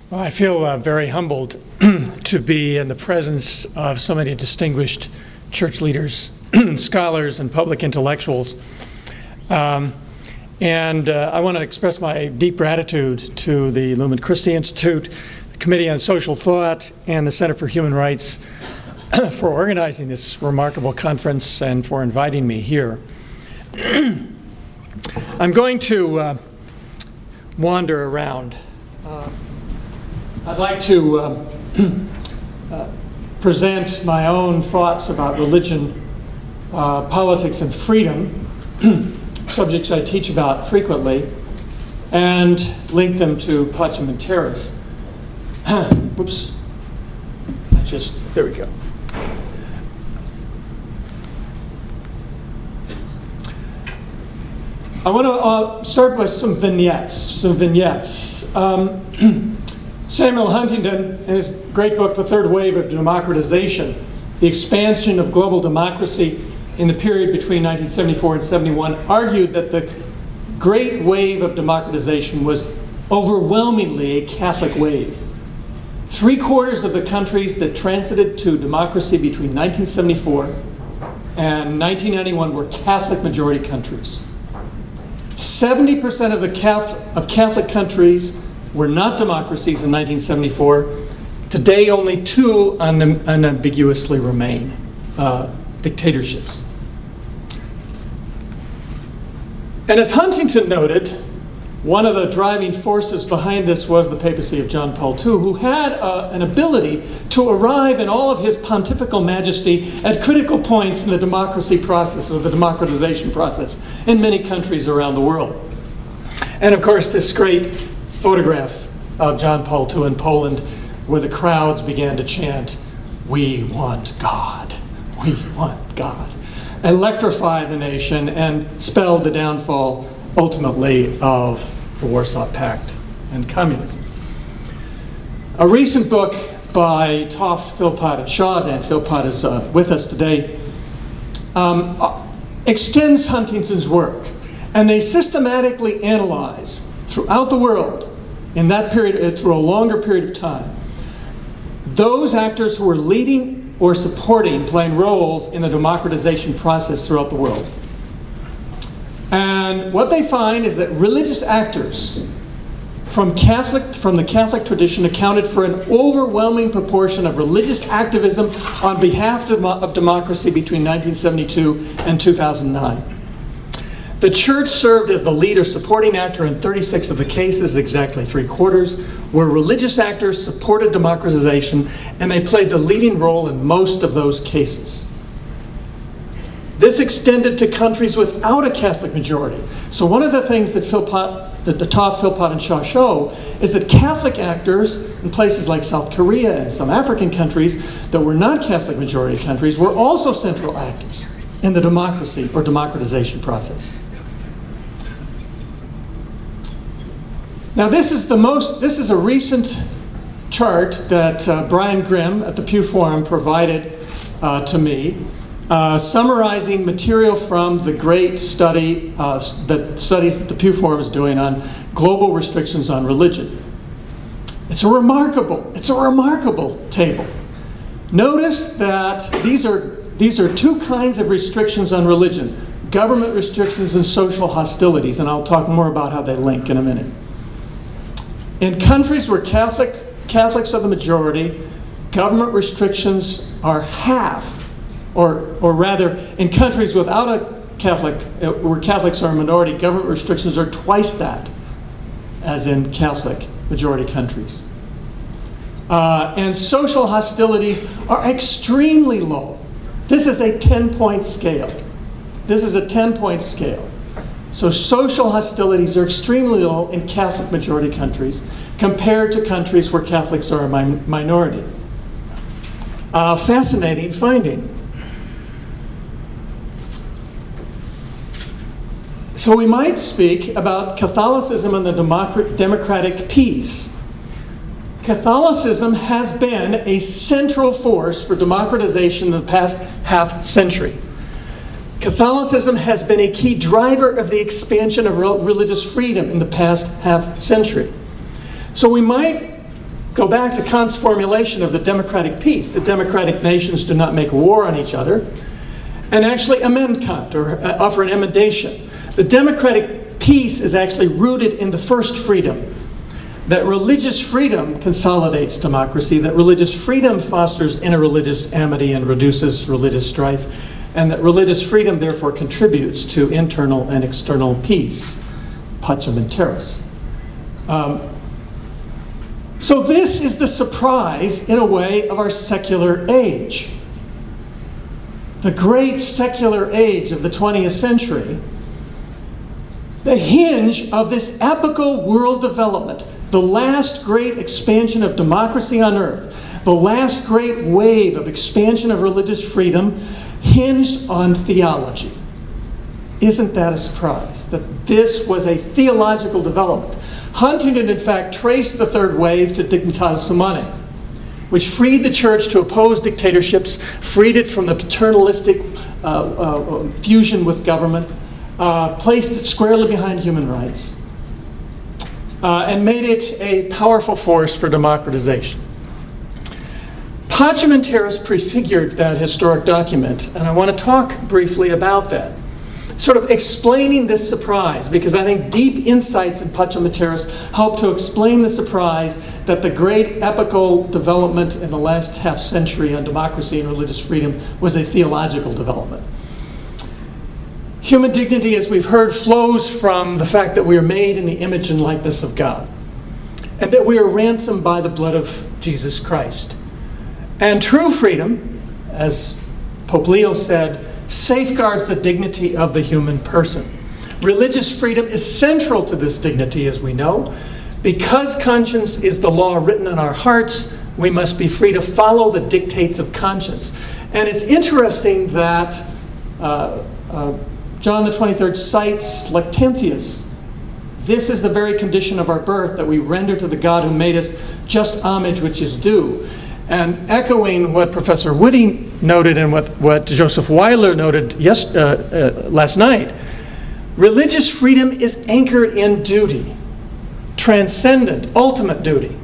Well, I feel very humbled to be in the presence of so many distinguished church leaders, scholars, and public intellectuals. And I want to express my deep gratitude to the Lumen Christi Institute, the Committee on Social Thought, and the Center for Human Rights for organizing this remarkable conference and for inviting me here. I'm going to wander around. I'd like to present my own thoughts about religion, politics, and freedom, subjects I teach about frequently, and link them to Pacem and Terris. Whoops. There we go. I want to start with some vignettes. Samuel Huntington, in his great book, The Third Wave of Democratization, the expansion of global democracy in the period between 1974 and 71, argued that the great wave of democratization was overwhelmingly a Catholic wave. 3/4 of the countries that transited to democracy between 1974 and 1991 were Catholic majority countries. 70% of Catholic countries were not democracies in 1974. Today, only 2 unambiguously remain dictatorships. And as Huntington noted, one of the driving forces behind this was the papacy of John Paul II, who had an ability to arrive in all of his pontifical majesty at critical points in the democracy process, or the democratization process, in many countries around the world. And of course, this great photograph of John Paul II in Poland, where the crowds began to chant, "We want God, we want God," electrified the nation and spelled the downfall, ultimately, of the Warsaw Pact and communism. A recent book by Toft, Philpott, and Shaw, Dan Philpott is with us today, extends Huntington's work, and they systematically analyze throughout the world, in that period, through a longer period of time, those actors who were leading or supporting, playing roles in the democratization process throughout the world. And what they find is that religious actors from the Catholic tradition accounted for an overwhelming proportion of religious activism on behalf of democracy between 1972 and 2009. The church served as the lead or supporting actor in 36 of the cases, exactly 3/4, where religious actors supported democratization, and they played the leading role in most of those cases. This extended to countries without a Catholic majority. So one of the things that Toft, Philpott, and Shaw show is that Catholic actors in places like South Korea and some African countries that were not Catholic majority countries were also central actors in the democracy or democratization process. Now this is a recent chart that Brian Grimm at the Pew Forum provided to me, summarizing material from the great studies that the Pew Forum is doing on global restrictions on religion. It's a remarkable table. Notice that these are 2 kinds of restrictions on religion: government restrictions and social hostilities, and I'll talk more about how they link in a minute. In countries where Catholics are the majority, government restrictions are half. Or rather, in countries without a Catholic, where Catholics are a minority, government restrictions are twice that, as in Catholic majority countries. And social hostilities are extremely low. This is a 10-point scale. So social hostilities are extremely low in Catholic majority countries compared to countries where Catholics are a minority. Fascinating finding. So we might speak about Catholicism and the democratic peace. Catholicism has been a central force for democratization in the past half century. Catholicism has been a key driver of the expansion of religious freedom in the past half century. So we might go back to Kant's formulation of the democratic peace. The democratic nations do not make war on each other, and actually amend Kant, or offer an emendation. The democratic peace is actually rooted in the first freedom, that religious freedom consolidates democracy, that religious freedom fosters interreligious amity and reduces religious strife, and that religious freedom therefore contributes to internal and external peace. Pacem and Terris. So this is the surprise, in a way, of our secular age. The great secular age of the 20th century, the hinge of this epochal world development, the last great expansion of democracy on earth, the last great wave of expansion of religious freedom, hinged on theology. Isn't that a surprise, that this was a theological development? Huntington, in fact, traced the third wave to Dignitas Humanae, which freed the church to oppose dictatorships, freed it from the paternalistic fusion with government, placed it squarely behind human rights, and made it a powerful force for democratization. Pacem and Terris prefigured that historic document, and I want to talk briefly about that. Sort of explaining this surprise, because I think deep insights in Pacem and Terris help to explain the surprise that the great epochal development in the last half century on democracy and religious freedom was a theological development. Human dignity, as we've heard, flows from the fact that we are made in the image and likeness of God, and that we are ransomed by the blood of Jesus Christ. And true freedom, as Pope Leo said, safeguards the dignity of the human person. Religious freedom is central to this dignity, as we know. Because conscience is the law written on our hearts, we must be free to follow the dictates of conscience. And it's interesting that John the 23rd cites Lactantius. This is the very condition of our birth, that we render to the God who made us just homage which is due. And echoing what Professor Whitty noted and what Joseph Weiler noted last night, religious freedom is anchored in duty, transcendent, ultimate duty.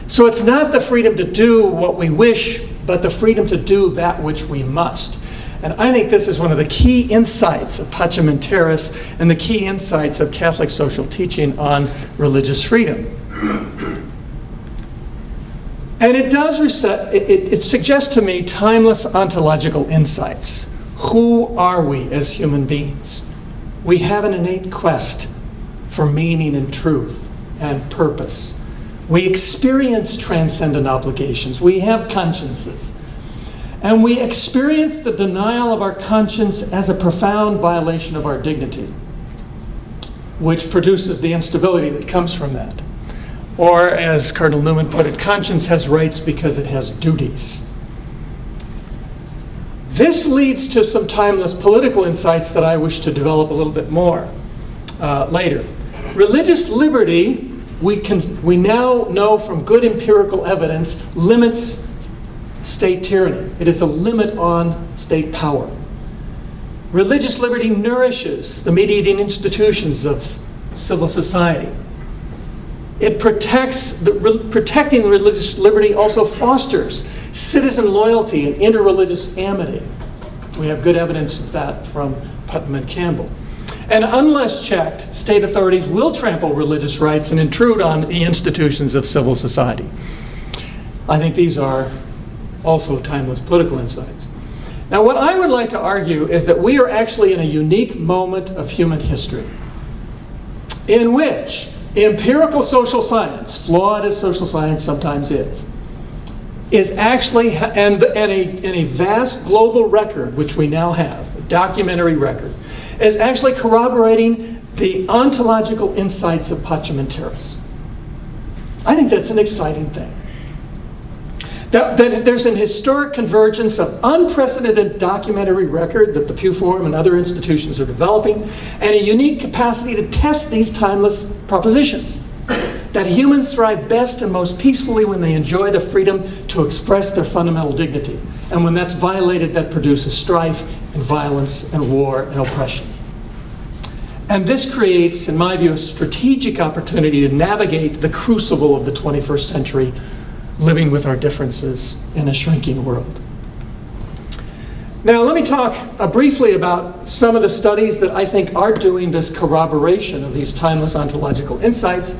So it's not the freedom to do what we wish, but the freedom to do that which we must. And I think this is one of the key insights of Pacem and Terris and the key insights of Catholic social teaching on religious freedom. And it does it suggests to me timeless ontological insights. Who are we as human beings? We have an innate quest for meaning and truth and purpose. We experience transcendent obligations. We have consciences. And we experience the denial of our conscience as a profound violation of our dignity, which produces the instability that comes from that. Or, as Cardinal Newman put it, conscience has rights because it has duties. This leads to some timeless political insights that I wish to develop a little bit more later. Religious liberty, we now know from good empirical evidence, limits state tyranny. It is a limit on state power. Religious liberty nourishes the mediating institutions of civil society. It protecting religious liberty also fosters citizen loyalty and interreligious amity. We have good evidence of that from Putnam and Campbell. And unless checked, state authorities will trample religious rights and intrude on the institutions of civil society. I think these are also timeless political insights. Now, what I would like to argue is that we are actually in a unique moment of human history in which empirical social science, flawed as social science sometimes is actually, and a vast global record, which we now have, a documentary record, is actually corroborating the ontological insights of Pacem and Terris. I think that's an exciting thing. That there's an historic convergence of unprecedented documentary record that the Pew Forum and other institutions are developing, and a unique capacity to test these timeless propositions. That humans thrive best and most peacefully when they enjoy the freedom to express their fundamental dignity. And when that's violated, that produces strife and violence and war and oppression. And this creates, in my view, a strategic opportunity to navigate the crucible of the 21st century living with our differences in a shrinking world. Now, let me talk briefly about some of the studies that I think are doing this corroboration of these timeless ontological insights.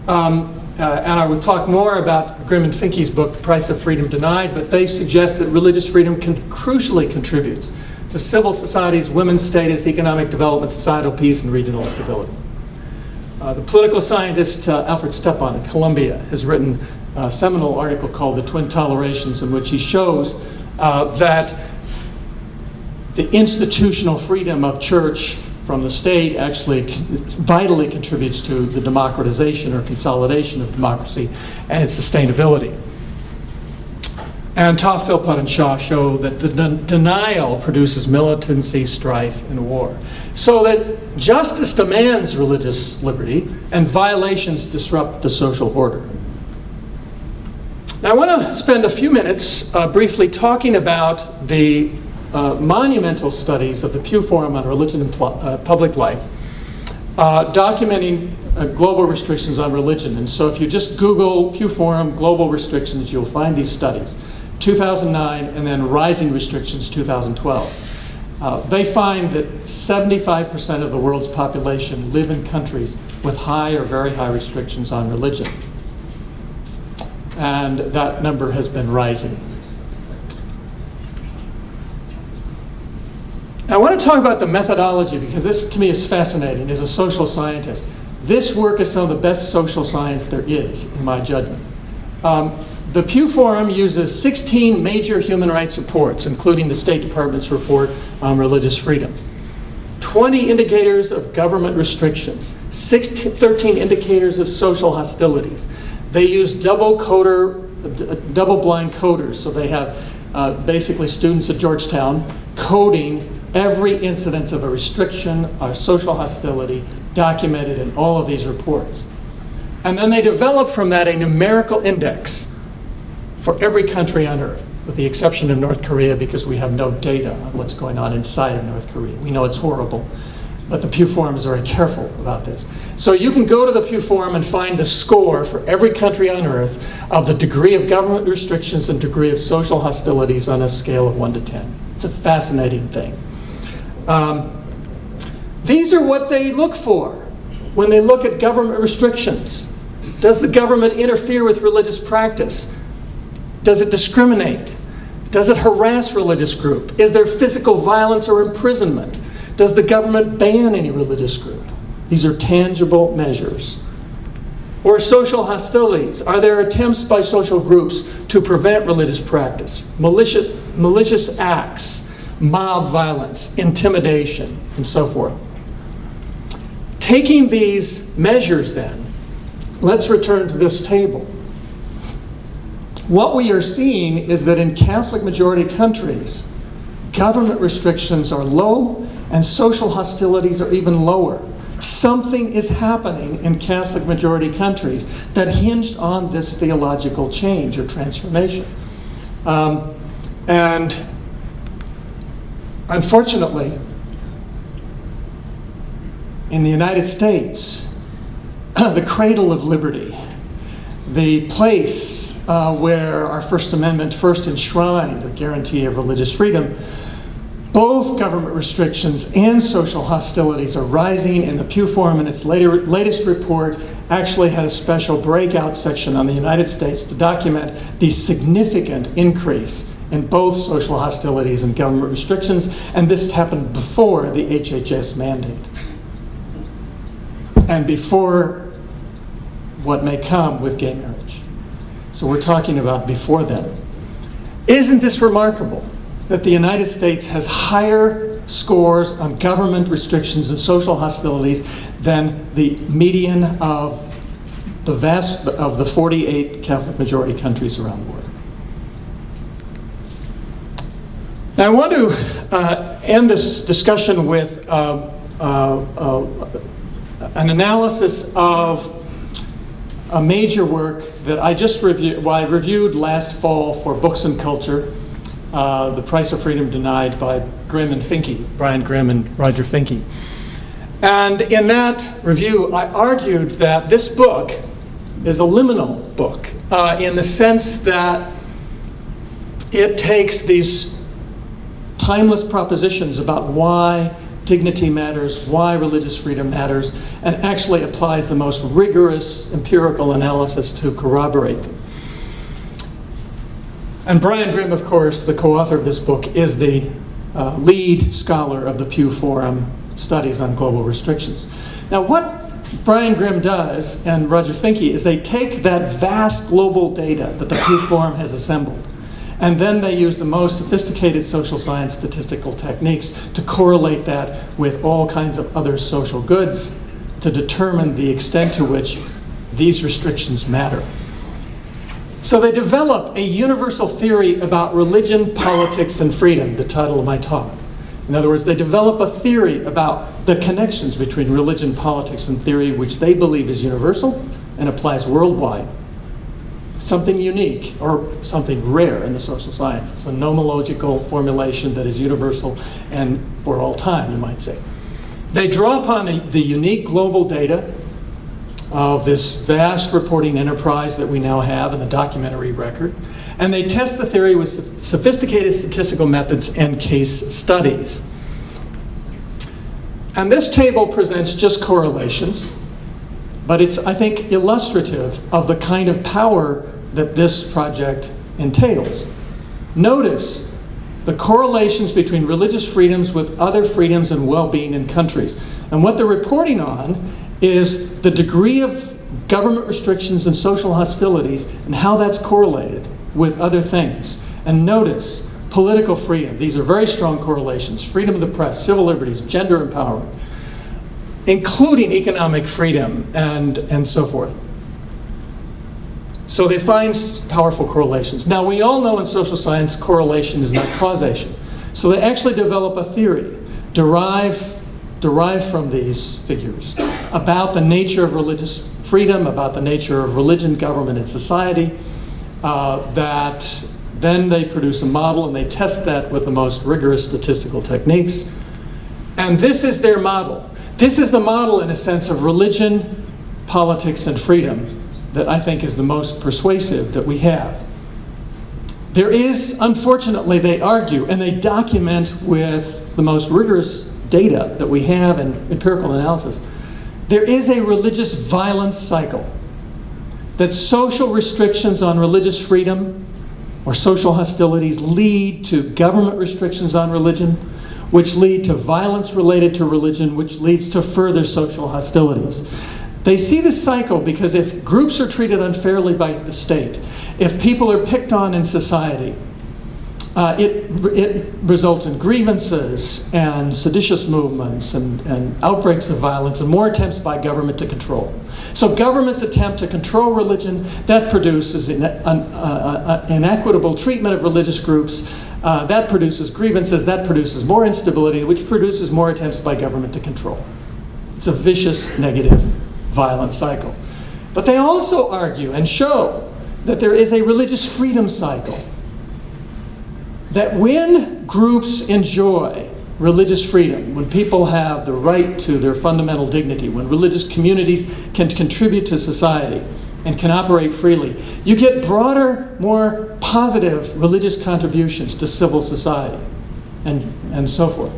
And I will talk more about Grimm and Finke's book, The Price of Freedom Denied, but they suggest that religious freedom crucially contributes to civil societies, women's status, economic development, societal peace, and regional stability. The political scientist Alfred Stepan at Columbia has written a seminal article called The Twin Tolerations, in which he shows that the institutional freedom of church from the state actually vitally contributes to the democratization or consolidation of democracy and its sustainability. And Toff, Philpott, and Shaw show that the denial produces militancy, strife, and war. So that justice demands religious liberty and violations disrupt the social order. Now I want to spend a few minutes briefly talking about the monumental studies of the Pew Forum on Religion and Public Life, documenting global restrictions on religion. And so if you just Google Pew Forum global restrictions, you'll find these studies. 2009 and then rising restrictions 2012. They find that 75% of the world's population live in countries with high or very high restrictions on religion. And that number has been rising. I want to talk about the methodology because this to me is fascinating as a social scientist. This work is some of the best social science there is, in my judgment. The Pew Forum uses 16 major human rights reports, including the State Department's report on religious freedom, 20 indicators of government restrictions, 13 indicators of social hostilities. They use double-blind coders, so they have basically students at Georgetown coding every incidence of a restriction or social hostility documented in all of these reports. And then they develop from that a numerical index for every country on earth, with the exception of North Korea because we have no data on what's going on inside of North Korea. We know it's horrible, but the Pew Forum is very careful about this. So you can go to the Pew Forum and find the score for every country on earth of the degree of government restrictions and degree of social hostilities on a scale of 1 to 10. It's a fascinating thing. These are what they look for when they look at government restrictions. Does the government interfere with religious practice? Does it discriminate? Does it harass religious group? Is there physical violence or imprisonment? Does the government ban any religious group? These are tangible measures. Or social hostilities. Are there attempts by social groups to prevent religious practice? Malicious acts, mob violence, intimidation, and so forth. Taking these measures then, let's return to this table. What we are seeing is that in Catholic majority countries, government restrictions are low and social hostilities are even lower. Something is happening in Catholic majority countries that hinged on this theological change or transformation. And unfortunately, in the United States, the cradle of liberty, the place where our First Amendment first enshrined the guarantee of religious freedom, both government restrictions and social hostilities are rising, and the Pew Forum in its latest report actually had a special breakout section on the United States to document the significant increase in both social hostilities and government restrictions, and this happened before the HHS mandate and before what may come with gay marriage. So we're talking about before then. Isn't this remarkable that the United States has higher scores on government restrictions and social hostilities than the median of the 48 Catholic majority countries around the world? Now I want to end this discussion with an analysis of a major work that I just reviewed last fall for Books and Culture, The Price of Freedom Denied by Grimm and Finke, Brian Grimm and Roger Finke. And in that review, I argued that this book is a liminal book in the sense that it takes these timeless propositions about why dignity matters, why religious freedom matters, and actually applies the most rigorous empirical analysis to corroborate them. And Brian Grimm, of course, the co-author of this book, is the lead scholar of the Pew Forum Studies on Global Restrictions. Now, what Brian Grimm does, and Roger Finke, is they take that vast global data that the Pew Forum has assembled, and then they use the most sophisticated social science statistical techniques to correlate that with all kinds of other social goods to determine the extent to which these restrictions matter. So they develop a universal theory about religion, politics, and freedom, the title of my talk. In other words, they develop a theory about the connections between religion, politics, and theory, which they believe is universal and applies worldwide. Something unique or something rare in the social sciences, a nomological formulation that is universal and for all time, you might say. They draw upon the unique global data of this vast reporting enterprise that we now have in the documentary record, and they test the theory with sophisticated statistical methods and case studies. And this table presents just correlations, but it's, I think, illustrative of the kind of power that this project entails. Notice the correlations between religious freedoms with other freedoms and well-being in countries. And what they're reporting on is the degree of government restrictions and social hostilities and how that's correlated with other things. And notice political freedom. These are very strong correlations. Freedom of the press, civil liberties, gender empowerment, including economic freedom and so forth. So they find powerful correlations. Now, we all know in social science correlation is not causation. So they actually develop a theory derived from these figures about the nature of religious freedom, about the nature of religion, government, and society, that then they produce a model and they test that with the most rigorous statistical techniques. And this is their model. This is the model, in a sense, of religion, politics, and freedom that I think is the most persuasive that we have. There is, unfortunately, they argue, and they document with the most rigorous data that we have in empirical analysis, there is a religious violence cycle, that social restrictions on religious freedom or social hostilities lead to government restrictions on religion, which lead to violence related to religion, which leads to further social hostilities. They see this cycle because if groups are treated unfairly by the state, if people are picked on in society, it results in grievances and seditious movements and outbreaks of violence and more attempts by government to control. So governments attempt to control religion. That produces inequitable treatment of religious groups. That produces grievances. That produces more instability, which produces more attempts by government to control. It's a vicious, negative, violent cycle. But they also argue and show that there is a religious freedom cycle. That when groups enjoy religious freedom, when people have the right to their fundamental dignity, when religious communities can contribute to society and can operate freely, you get broader, more positive religious contributions to civil society and so forth.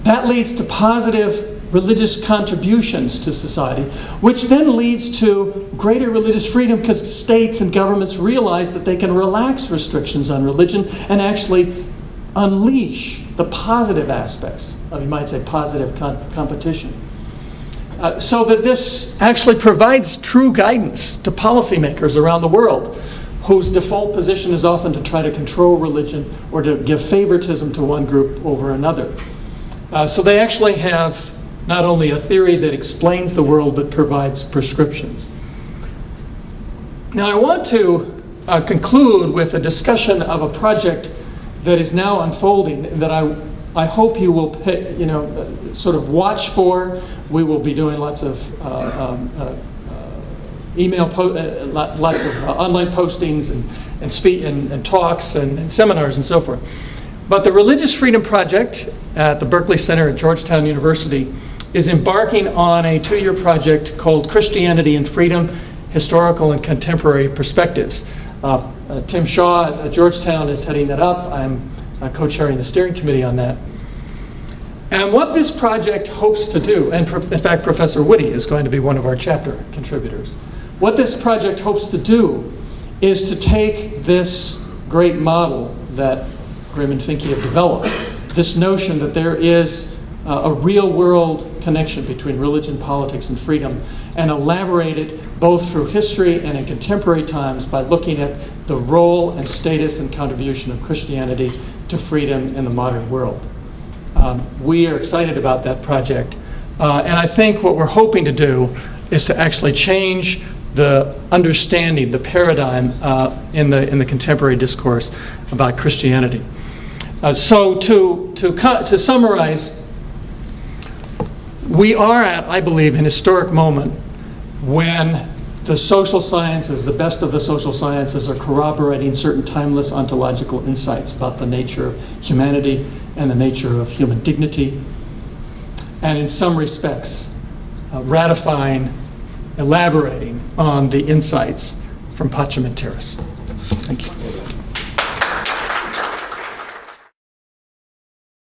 That leads to positive religious contributions to society, which then leads to greater religious freedom because states and governments realize that they can relax restrictions on religion and actually unleash the positive aspects of, you might say, positive competition. So that this actually provides true guidance to policymakers around the world, whose default position is often to try to control religion or to give favoritism to one group over another. So they actually have not only a theory that explains the world, but provides prescriptions. Now I want to conclude with a discussion of a project that is now unfolding that I hope you will pay, sort of watch for. We will be doing lots of lots of online postings and talks and seminars and so forth. But the Religious Freedom Project at the Berkeley Center at Georgetown University is embarking on a 2-year project called Christianity and Freedom historical and contemporary perspectives. Tim Shaw at Georgetown is heading that up. I'm co-chairing the steering committee on that. And what this project hopes to do, and in fact, Professor Woody is going to be one of our chapter contributors. What this project hopes to do is to take this great model that Grimm and Finke have developed, this notion that there is a real world connection between religion, politics, and freedom, and elaborate it both through history and in contemporary times by looking at the role and status and contribution of Christianity to freedom in the modern world. We are excited about that project, and I think what we're hoping to do is to actually change the understanding, the paradigm in the contemporary discourse about Christianity. So to summarize, we are at, I believe, an historic moment when the social sciences, the best of the social sciences, are corroborating certain timeless ontological insights about the nature of humanity and the nature of human dignity, and in some respects, ratifying, elaborating on the insights from Pacem and Terris. Thank you.